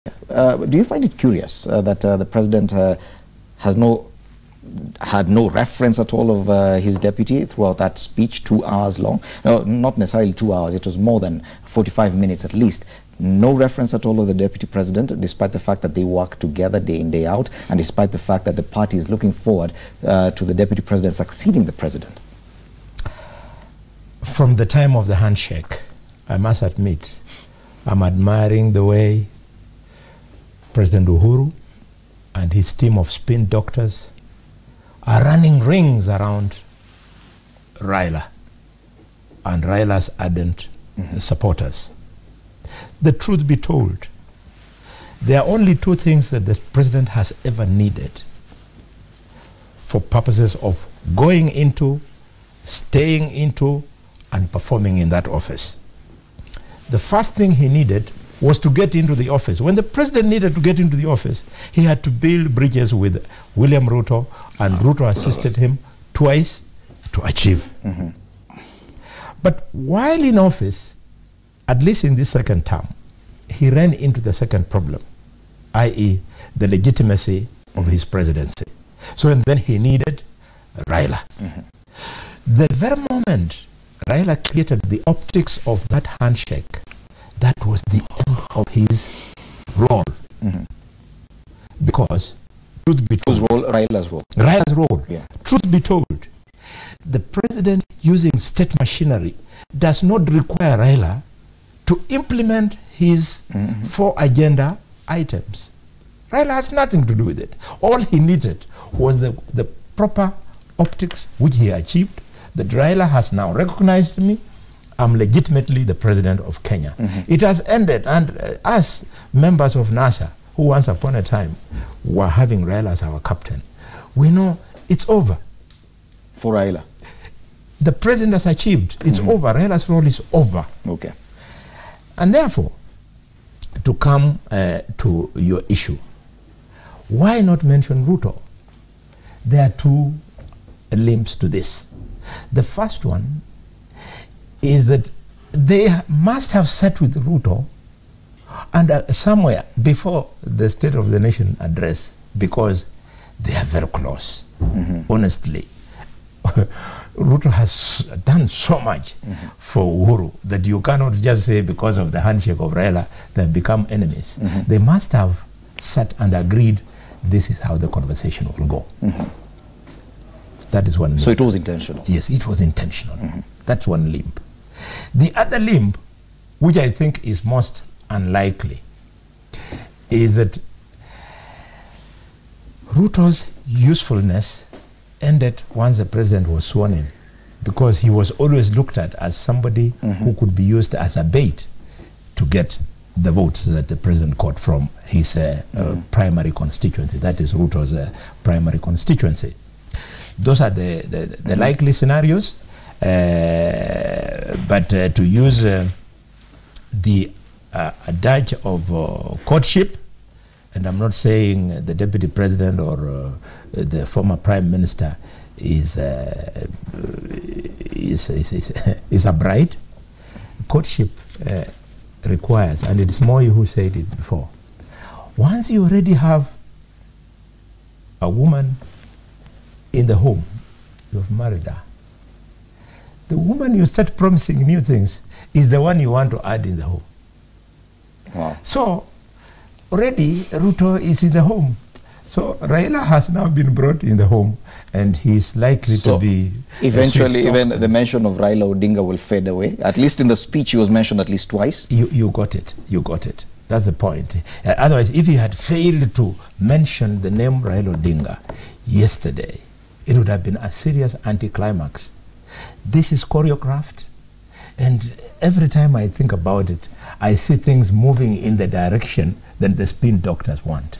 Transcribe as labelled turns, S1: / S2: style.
S1: Do you find it curious that the president has had no reference at all of his deputy throughout that speech, 2 hours long? No, not necessarily 2 hours, it was more than 45 minutes at least. No reference at all of the deputy president, despite the fact that they work together day in, day out, and despite the fact that the party is looking forward to the deputy president succeeding the president.
S2: From the time of the handshake, I must admit, I'm admiring the way President Uhuru and his team of spin doctors are running rings around Raila and Raila's ardent supporters. The truth be told, there are only two things that the president has ever needed for purposes of going into, staying into, and performing in that office. The first thing he needed was to get into the office. When the president needed to get into the office, he had to build bridges with William Ruto, and Ruto assisted him twice to achieve. But while in office, at least in this second term, he ran into the second problem, i.e. the legitimacy of his presidency. So and then he needed Raila. The very moment Raila created the optics of that handshake, that was the end of his role. Because, truth be told,
S1: Raila's role.
S2: Raila's role.
S1: Yeah.
S2: Truth be told, the president using state machinery does not require Raila to implement his 4 agenda items. Raila has nothing to do with it. All he needed was the proper optics, which he achieved. That Raila has now recognized me. I'm legitimately the president of Kenya. It has ended, and us members of NASA, who once upon a time were having Raila as our captain, we know it's over.
S1: For Raila?
S2: The president has achieved. It's over. Raila's role is over.
S1: Okay.
S2: And therefore, to come to your issue, why not mention Ruto? There are two limbs to this. The first one is that they must have sat with Ruto and somewhere before the State of the Nation address, because they are very close. Honestly, Ruto has done so much for Uhuru that you cannot just say because of the handshake of Raila they have become enemies. They must have sat and agreed this is how the conversation will go. That is one limb.
S1: So it was intentional?
S2: Yes, it was intentional. That's one limb. The other limb, which I think is most unlikely, is that Ruto's usefulness ended once the president was sworn in, because he was always looked at as somebody who could be used as a bait to get the votes that the president got from his primary constituency. That is Ruto's primary constituency. Those are the likely scenarios, but to use the adage of courtship, and I'm not saying the deputy president or the former prime minister is a bride. Courtship requires, and it's Moi who said it before, once you already have a woman in the home, you have married her. The woman you start promising new things is the one you want to add in the home.
S1: Wow.
S2: So already Ruto is in the home. So Raila has now been brought in the home, and he's likely to be
S1: eventually even the mention of Raila Odinga will fade away. At least in the speech he was mentioned at least twice.
S2: You got it. You got it. That's the point. Otherwise, if he had failed to mention the name Raila Odinga yesterday, it would have been a serious anticlimax. This is choreographed, and every time I think about it, I see things moving in the direction that the spin doctors want.